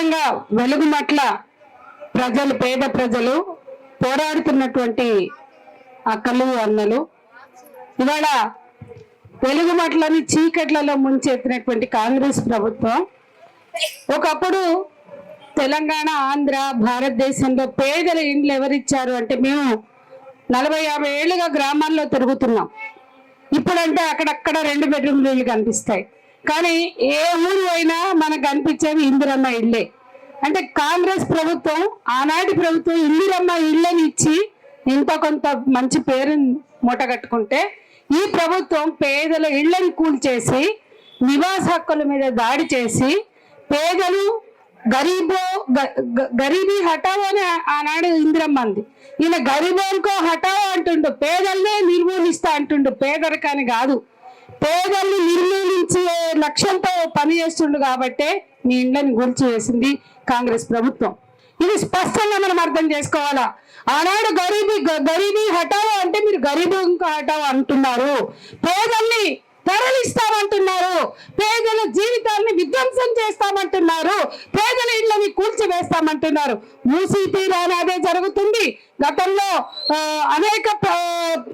ముఖ్యంగా వెలుగుమట్ల ప్రజలు, పేద ప్రజలు పోరాడుతున్నటువంటి అక్కలు అన్నలు ఇవాళ వెలుగుమట్లని చీకట్లలో ముంచెత్తినటువంటి కాంగ్రెస్ ప్రభుత్వం ఒకప్పుడు తెలంగాణ, ఆంధ్ర, భారతదేశంలో పేదల ఇండ్లు ఎవరిచ్చారు అంటే మేము 40-50 ఏళ్ళుగా గ్రామాల్లో తిరుగుతున్నాం. ఇప్పుడంటే అక్కడక్కడ 2 బెడ్రూమ్ ఇళ్ళు కనిపిస్తాయి, కానీ ఏ ఊరు అయినా మనకు కనిపించేవి ఇందిరమ్మ ఇళ్ళే. అంటే కాంగ్రెస్ ప్రభుత్వం, ఆనాటి ప్రభుత్వం ఇందిరమ్మ ఇళ్ళని ఇచ్చి ఇంత కొంత మంచి పేరు మూటగట్టుకుంటే, ఈ ప్రభుత్వం పేదల ఇళ్ళని కూల్చేసి నివాస హక్కుల మీద దాడి చేసి పేదలు గరీబీ హటావో అని ఆనాడు ఇందిరమ్మ అంది. ఈయన గరీబోన్కో హటావో అంటుండు, పేదల్నే నిర్మూలిస్తా అంటుండు. పేదరికాన్ని కాదు, పేదల్ని నిర్మూలించే లక్ష్యంతో పని చేస్తుండు కాబట్టే మీ ఇండ్లని కూల్చివేసింది కాంగ్రెస్ ప్రభుత్వం. ఇది స్పష్టంగా మనం అర్థం చేసుకోవాలా. ఆనాడు గరీబీ హటావో అంటే మీరు గరీబోన్కో హటావో అంటున్నారు, పేదల్ని తరలిస్తామంటున్నారు, పేదల జీవితాన్ని విధ్వంసం చేస్తామంటున్నారు, పేదల ఇళ్ళని కూల్చివేస్తామంటున్నారు. మూసీ తీరాన అదే జరుగుతుంది. గతంలో అనేక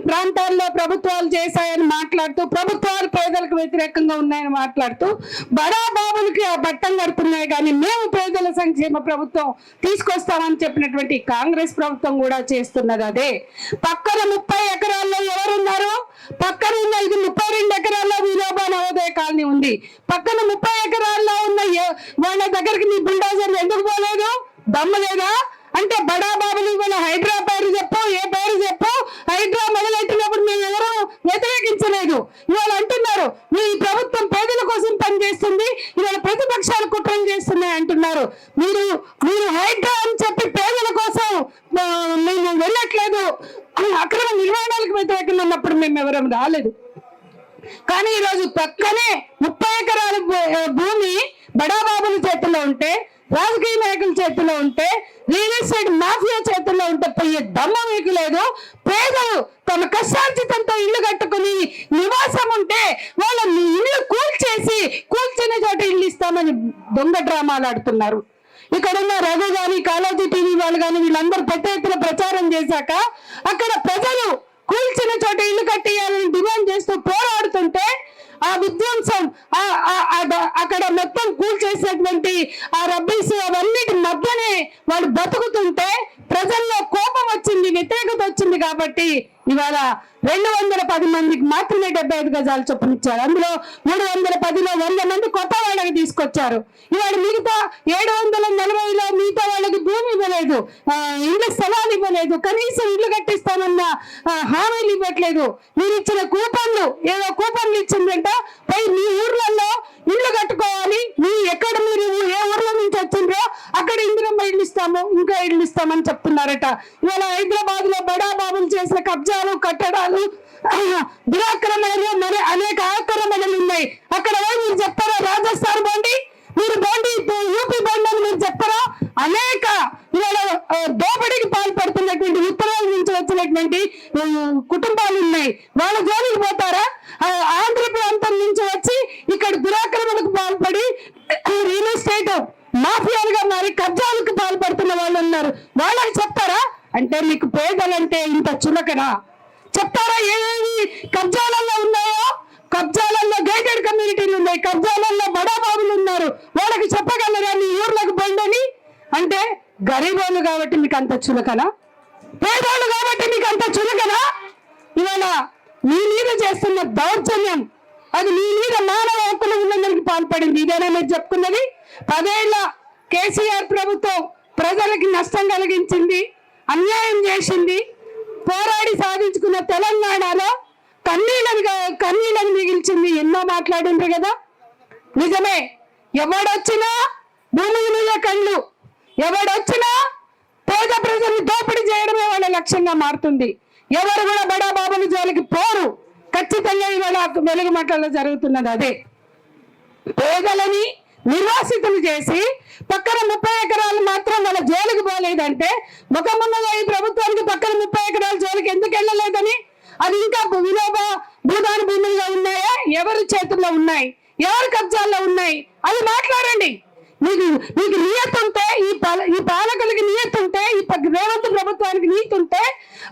ప్రాంతాల్లో ప్రభుత్వాలు చేశాయని మాట్లాడుతూ, ప్రభుత్వాలు పేదలకు వ్యతిరేకంగా ఉన్నాయని మాట్లాడుతూ బడా బాబులకి ఆ బట్టం కడుతున్నాయి, కానీ మేము పేదల సంక్షేమ ప్రభుత్వం తీసుకొస్తామని చెప్పినటువంటి కాంగ్రెస్ ప్రభుత్వం కూడా చేస్తున్నది అదే. పక్కన 30 ఎకరాల్లో ఎవరున్నారు? పక్కన ఉన్న ఇది 32 ఎకరాల్లో వినోబా నవోదయ కాలనీ ఉంది. పక్కన 30 ఎకరాల్లో ఉన్న వాళ్ళ దగ్గరికి నీ బుల్డోజర్ ఎందుకు పోలేదు? దమ్ము లేదా? అంటే బడా బాబులు ఇవాళ హైడ్రా పేరు చెప్పు, ఏ పేరు చెప్పు, హైడ్రా మొదలెట్టినప్పుడు మేము ఎవరూ వ్యతిరేకించలేదు. ఇవాళ అంటున్నారు మీ ప్రభుత్వం పేదల కోసం పనిచేస్తుంది, ఇవాళ ప్రతిపక్షాలు కుట్రలు చేస్తున్నాయి అంటున్నారు. మీరు హైడ్రా అని చెప్పి పేదల కోసం మేము వెళ్ళట్లేదు, అక్రమ నిర్మాణాలకు వ్యతిరేకంగా ఉన్నప్పుడు మేము ఎవరం రాలేదు. కానీ ఈరోజు పక్కనే 30 ఎకరాల భూమి బడాబాబుల చేతిలో ఉంటే, రాజకీయ నాయకుల చేతిలో ఉంటే, రియల్ ఎస్టేట్ మాఫియా చేతుల్లో ఉంటే పోయే దమ్మ మీకు లేదు. పేదలు తమ కష్టార్జితంతో ఇల్లు కట్టుకుని నివాసం ఉంటే వాళ్ళ ఇల్లు కూల్చేసి కూల్చిన చోట ఇల్లు ఇస్తామని దొంగ డ్రామాలు ఆడుతున్నారు. ఇక్కడ ఉన్న రఘు గాని, కాళోజీ టీవీ వాళ్ళు కానీ వీళ్ళందరూ పెద్ద ఎత్తున ప్రచారం చేశాక అక్కడ ప్రజలు కూల్చిన చోట ఇల్లు కట్టేయాలని డిమాండ్ చేస్తూ పోరాడుతుంటే ఆ విధ్వంసం, అక్కడ మొత్తం కూల్చేసినటువంటి ఆ రబ్బీస్ అవన్నిటి మధ్యనే వాళ్ళు బతుకుతుంటే ప్రజల్లో కోపం వచ్చింది, వ్యతిరేకత వచ్చింది. కాబట్టి ఇవాళ 210 మందికి మాత్రమే 75 గజాలు చొప్పున ఇచ్చారు. అందులో 310లో 100 మంది కొత్త వాళ్ళకి తీసుకొచ్చారు. ఇవాళ మిగతా 740లో మిగతా వాళ్ళకి భూమి ఇవ్వలేదు, ఇళ్ళ స్థలాలు ఇవ్వలేదు, కనీసం ఇల్లు కట్టిస్తామన్న హామీలు ఇవ్వట్లేదు. మీరు ఇచ్చిన కూపన్లు, ఏదో కూపన్లు ఇచ్చిందంట, పై మీ ఊర్లలో ఇల్లు కట్టుకోవాలి, ఎక్కడ మీరు ఏ ఊర్లో నుంచి వచ్చిండ్రో అక్కడ ఇందిరమ్మ ఇల్లు ఇస్తాము, ఇంకా ఇల్లు ఇస్తామని చెప్తున్నారట. ఇవాళ హైదరాబాద్ లో బడా బాబులు చేసిన కబ్జాలు, కట్టడాలు, దురాక్రమణలు, మరి అనేక ఆక్రమణలు ఉన్నాయి. అక్కడ మీరు చెప్పారా? రాజస్థాన్ బండి మీరు బండి, యూపీ బండి అని మీరు చెప్పారా? అనేక ఇవాళ దోపిడీకి పాల్పడుతున్నటువంటి ఉత్తరాల నుంచి వచ్చినటువంటి కుటుంబాలు ఉన్నాయి. వాళ్ళ జోలికి పోతారా? ఆంధ్ర ప్రాంతం నుంచి వచ్చి ఇక్కడ దురాక్రమణకు పాల్పడి రియల్ ఎస్టేట్ మాఫియాలుగా మరి కబ్జాలకు పాల్పడుతున్న వాళ్ళు ఉన్నారు. వాళ్ళకి చెప్తారా? అంటే మీకు పేదలంటే ఇంత చులకనా? చెప్తారా ఏమేమి కబ్జాలలో ఉన్నాయో? కబ్జాలలో గేటెడ్ కమ్యూనిటీలు ఉన్నాయి, కబ్జాలలో బడాబాబులు ఉన్నారు. వాళ్ళకి చెప్పగలరా మీ ఊర్లకు బండని? అంటే గరీబోళ్ళు కాబట్టి మీకు అంత చులకనా? పేదోళ్ళు కాబట్టి మీకు అంత చులకనా? ఇవాళ మీ మీద చేస్తున్న దౌర్జన్యం, అది మీ మీద మానవ హక్కులు ఉల్లంఘనకి పాల్పడింది. ఇదేనా మీరు చెప్పుకున్నది? 10 ఏళ్ల కేసీఆర్ ప్రభుత్వం ప్రజలకి నష్టం కలిగించింది, అన్యాయం చేసింది. పోరాడి సాధించుకున్న తెలంగాణలో కన్నీళ్ళని మిగిల్చింది. ఎన్నో మాట్లాడిండ్రు కదా, నిజమే. ఎవడొచ్చినా భూమి మీద కళ్ళు, ఎవడొచ్చినా పేద ప్రజల్ని దోపిడీ చేయడమే వాళ్ళ లక్ష్యంగా మారుతుంది. ఎవరు కూడా బడా బాబుల జోలికి పోరు. ఖచ్చితంగా ఇవాళ వెలుగుమట్లలో జరుగుతున్నది అదే. పేదలని నిర్వాసితులు చేసి పక్కన 30 ఎకరాలు మాత్రం వాళ్ళ జోలికి పోలేదంటే, ముఖమున్నగా ఈ ప్రభుత్వానికి పక్కన 30 ఎకరాల జోలికి ఎందుకు వెళ్ళలేదని, అది ఇంకా వినోబా భూదాన భూముల్లో ఉన్నాయా? ఎవరి చేతుల్లో ఉన్నాయి? ఎవరి కబ్జాల్లో ఉన్నాయి? అది మాట్లాడండి. మీకు నియతం రేవంత్ ప్రభుత్వానికి నీతి ఉంటే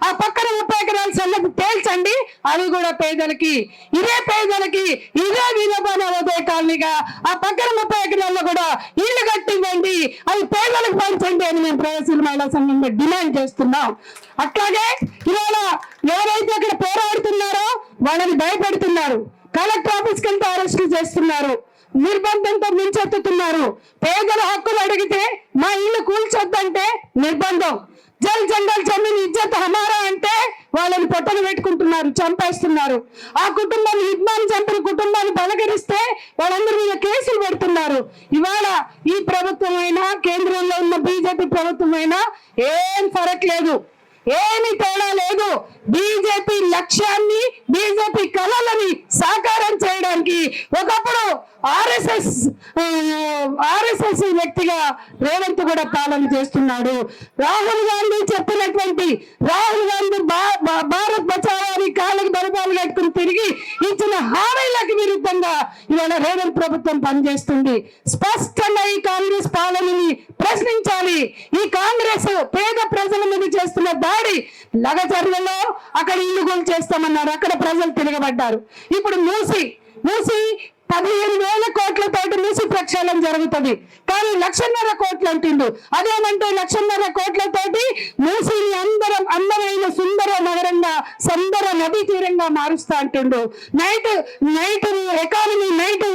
ఆ పక్కన 30 ఎకరాల సంగతి తేల్చండి, అవి కూడా పేదలకి, ఇదే పేదలకి, ఇదే వినోబాన ఉదయ కాలనీగా ఆ పక్కన 30 ఎకరాల్లో కూడా ఇల్లు కట్టివ్వండి, అవి పేదలకు పంచండి అని మేము ప్రగతిశీల మహిళా సంఘంగా డిమాండ్ చేస్తున్నాం. అట్లాగే ఇవాళ ఎవరైతే అక్కడ పోరాడుతున్నారో వాళ్ళని భయపెడుతున్నారు, కలెక్టర్ ఆఫీస్కి వెళ్తే అరెస్టులు చేస్తున్నారు, నిర్బంధంతో ముంచెత్తుతున్నారు. పేదల హక్కులు అడిగితే మా ఇల్లు కూల్చొద్దంటే నిర్బంధం, జల్ జంగల్ జమీన్ ఇజ్జత్ హమారా అంటే వాళ్ళని పొట్టలు పెట్టుకుంటున్నారు, చంపేస్తున్నారు. ఆ కుటుంబాన్ని హిడ్మాన్ చంపిన కుటుంబాన్ని పలకరిస్తే వాళ్ళందరి మీద కేసులు పెడుతున్నారు. ఇవాళ ఈ ప్రభుత్వం అయినా కేంద్రంలో ఉన్న బీజేపీ ప్రభుత్వం అయినా ఏం ఫరక్ లేదు, ఏమి తేడా లేదు. బీజేపీ లక్ష్యాన్ని, బీజేపీ కళలని సాకారం చేయడానికి ఒకప్పుడు ఆర్ఎస్ఎస్ వ్యక్తిగా రేవంత్ కూడా పాలన చేస్తున్నాడు. రాహుల్ గాంధీ చెప్పినటువంటి, రాహుల్ గాంధీ భారత్ బచావని కాళ్ళకి బలపాలు కట్టుకుని తిరిగి ఇచ్చిన హామీలకు విరుద్ధంగా ఇవాళ రేవంత్ ప్రభుత్వం పనిచేస్తుంది. స్పష్టంగా ఈ కాంగ్రెస్ పాలనని ప్రశ్నించాలి. ఈ కాంగ్రెస్ పేద ప్రజల మీద చేస్తున్న దాడి, లగచర్లలో అక్కడ ఇల్లు గోలు చేస్తామన్నారు, అక్కడ ప్రజలు తిరగబడ్డారు. ఇప్పుడు మూసి 15,000 కోట్లతోటి మూసి ప్రక్షాళన జరుగుతుంది, కానీ 1,50,000 కోట్లు అంటుండు. అదేమంటే 1,50,000 కోట్లతోటి మూసిని అందమైన సుందర నగరంగా, సుందర నదీ తీరంగా మారుస్తా అంటుండు. నైట్ ఎకానమీ, నైట్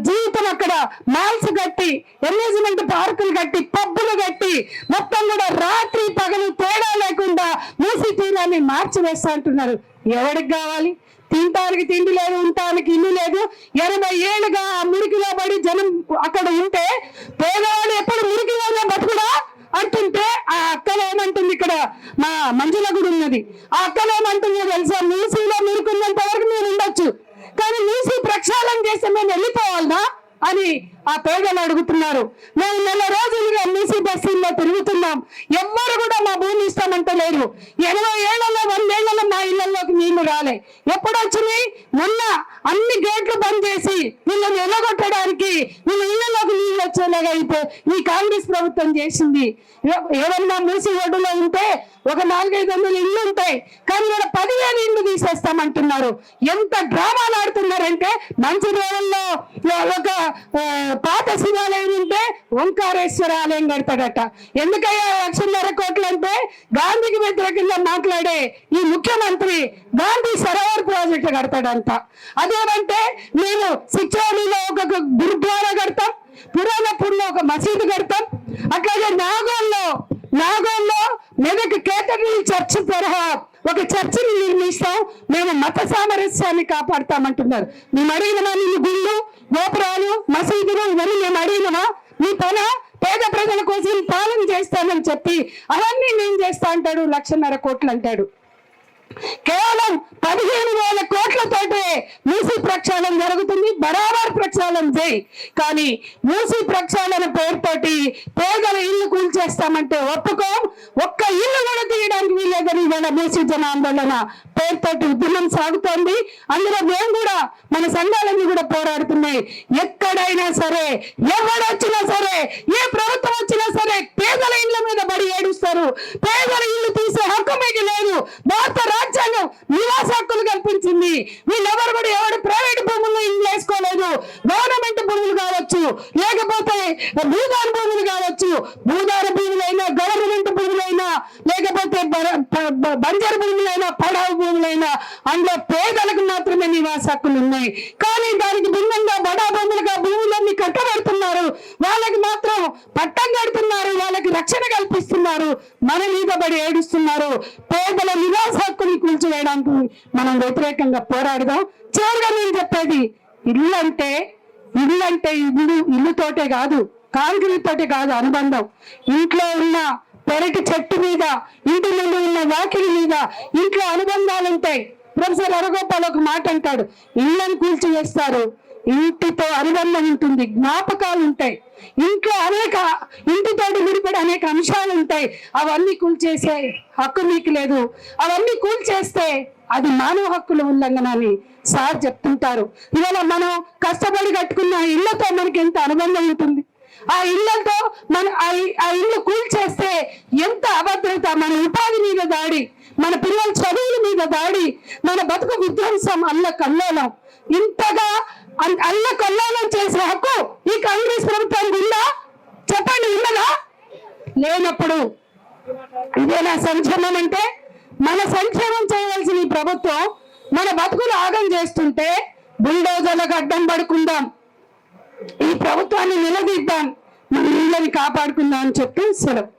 జీవితం అక్కడ మాల్స్ కట్టి, అమ్యూజ్మెంట్ పార్కులు కట్టి, పబ్బులు కట్టి, మొత్తం కూడా రాత్రి పగలు తేడా లేకుండా మూసి తీరాన్ని మార్చివేస్తా అంటున్నారు. ఎవరికి కావాలి? తినటానికి తిండి లేదు, ఉండటానికి ఇల్లు లేదు. 80 ఏళ్ళుగా ఆ మురికిలో పడి జనం అక్కడ ఉంటే పేదవాడు ఎప్పుడు మురికిలోనే బతుకుడా అంటుంటే ఆ అక్కలు ఏమంటుంది, ఇక్కడ మా మంజుల గుడి ఉన్నది, ఆ అక్కలు ఏమంటుందో తెలుసా, మూసీలో మురికున్నంత వరకు మీరు ఉండొచ్చు, కానీ మూసీ ప్రక్షాళన చేస్తే మేము వెళ్ళిపోవాలనా అని ఆ పేదలు అడుగుతున్నారు. మేము 4 రోజులుగా మూసీ బస్తీల్లో తిరుగుతున్నాం, ఎవ్వరు కూడా మా భూమి ఇస్తామంటే లేరు. 80 ఏళ్లలో 100 ఏళ్లలో మా ఇళ్లలోకి నీళ్లు రాలే. ఎప్పుడు వచ్చినాయి? మొన్న అన్ని గేట్లు బంద్ చేసి వీళ్ళని ఎల్లగొట్టడానికి, వీళ్ళ ఇళ్లలోకి నీళ్ళు వచ్చేలాగా అయితే ఈ కాంగ్రెస్ ప్రభుత్వం చేసింది. ఏమన్నా మూసి ఒడ్డులో ఉంటే ఒక 400-500 ఇళ్ళు ఉంటాయి, కానీ ఇక్కడ 10,000 ఇళ్ళు తీసేస్తామంటున్నారు. ఎంత డ్రామాలు ఆడుతున్నారంటే, మంచి రోజుల్లో ఒక పాత శివాలయం ఉంటే ఓంకారేశ్వర ఆలయం కడతాడట. ఎందుకయ్యా 1,50,000 కోట్లు అంటే, గాంధీకి వ్యతిరేకంగా మాట్లాడే ఈ ముఖ్యమంత్రి గాంధీ సరోవర్ ప్రాజెక్టు కడతాడంట. అదేమంటే మేము సిక్చోడిలో ఒక గురుద్వారా కడతాం, పురాణపూర్లో ఒక మసీదు కడతాం, అట్లాగే నాగోల్లో మెదక్ కేథడ్రల్ చర్చ్ తరహా ఒక చర్చిని నిర్మిస్తాం, మేము మత సామరస్యాన్ని కాపాడుతామంటున్నారు. మేము అడిగినమా నిన్ను గుళ్ళు, గోపురాలు, మసీదులు ఇవన్నీ మేము అడిగినమా? మీ పన పేద ప్రజల కోసం పాలన చేస్తానని చెప్పి అవన్నీ నేను చేస్తా అంటాడు. 1,50,000 కోట్లు అంటాడు. కేవలం 15,000 కోట్లతోటే మూసీ ప్రక్షాళన జరుగుతుంది. బరాబర్ ప్రక్షాళన చేయి, కానీ మూసీ ప్రక్షాళన పేరుతోటి పేదల ఇల్లు కూల్చేస్తామంటే ఒప్పుకోం. ఒక్క ఇల్లు కూడా తీయడానికి వీలేదని ఇవాళ మూసీ జన ఆందోళన పేరుతోటి ఉద్యమం సాగుతోంది. అందులో మేము కూడా, మన సంఘాలన్నీ కూడా పోరాడుతున్నాయి. ఎక్కడైనా సరే, ఎవడొచ్చినా సరే, ఏ ప్రభుత్వం వచ్చినా సరే పేదల ఇళ్ల మీద బడి ఏడుస్తారు. పేదల ఇల్లు తీసే హక్కు మీకు లేదు. భారత రాజ్యాంగం నివాస హక్కులు కల్పించింది. వీళ్ళెవరు కూడా ఎవరు ప్రైవేట్ భూముల్లో ఇల్లు వేసుకోలేదు. గవర్నమెంట్ భూములు కావచ్చు, లేకపోతే భూదాన భూములు కావచ్చు, భూదాన భూములైనా, గవర్నమెంట్ భూములైనా, లేకపోతే బంజరు భూములైనా, పడవ భూములైనా, అందులో పేదలకు మాత్రమే నివాస హక్కులు ఉన్నాయి. కానీ దానికి భిన్నంగా బడా భూములుగా భూములన్నీ కట్టబడుతున్నారు. వాళ్ళకి మాత్రం పట్టం కడుతున్నారు, వాళ్ళకి రక్షణ కల్పిస్తున్నారు, మన మీద పడి ఏడుస్తున్నారు. పేదల నివాస హక్కుని కూల్చివేయడానికి మనం వ్యతిరేకంగా పోరాడదాం. చివరిగా నేను చెప్పేది, ఇల్లుతోటే కాదు, కాంక్రీట్ తోటే కాదు అనుబంధం. ఇంట్లో ఉన్న పెరటి చెట్టు మీద, ఇంటి ముందు ఉన్న వాకిలి మీద, ఇంట్లో అనుబంధాలు ఉంటాయి. ప్రొఫెసర్ అరగోపాల్ ఒక మాట అంటాడు, ఇళ్ళని కూల్చివేస్తారు, ఇంటితో అనుబంధం ఉంటుంది, జ్ఞాపకాలు ఉంటాయి. ఇంట్లో ఇంటితోటి ముడిపడి అనేక అంశాలు ఉంటాయి. అవన్నీ కూల్చేసే హక్కు మీకు లేదు. అవన్నీ కూల్చేస్తే అది మానవ హక్కుల ఉల్లంఘన అని సార్ చెప్తుంటారు. ఇవాళ మనం కష్టపడి కట్టుకున్న ఇళ్లతో మనకి ఎంత అనుబంధం ఉంటుంది. ఆ ఇళ్లతో ఆ ఇల్లు కూల్చేస్తే ఎంత అభద్రత, మన ఉపాధి మీద దాడి, మన పిల్లల చదువుల మీద దాడి, మన బతుకు విధ్వంసం, అల్లకల్లోలం. ఇంతగా అల్లకల్లోలం చేసే హక్కు ఈ కాంగ్రెస్ ప్రభుత్వానికి ఉందా? చెప్పండి, ఉన్నదా? లేనప్పుడు ఇదేనా సంక్షేమం అంటే? మన సంక్షేమం చేయవలసిన ఈ ప్రభుత్వం మన బతుకులు ఆగం చేస్తుంటే బుల్డోజర్లకు అడ్డం పడుకుందాం, ఈ ప్రభుత్వాన్ని నిలదీద్దాం, మన ఇళ్ళని కాపాడుకుందాం అని చెప్తూ సెలవు.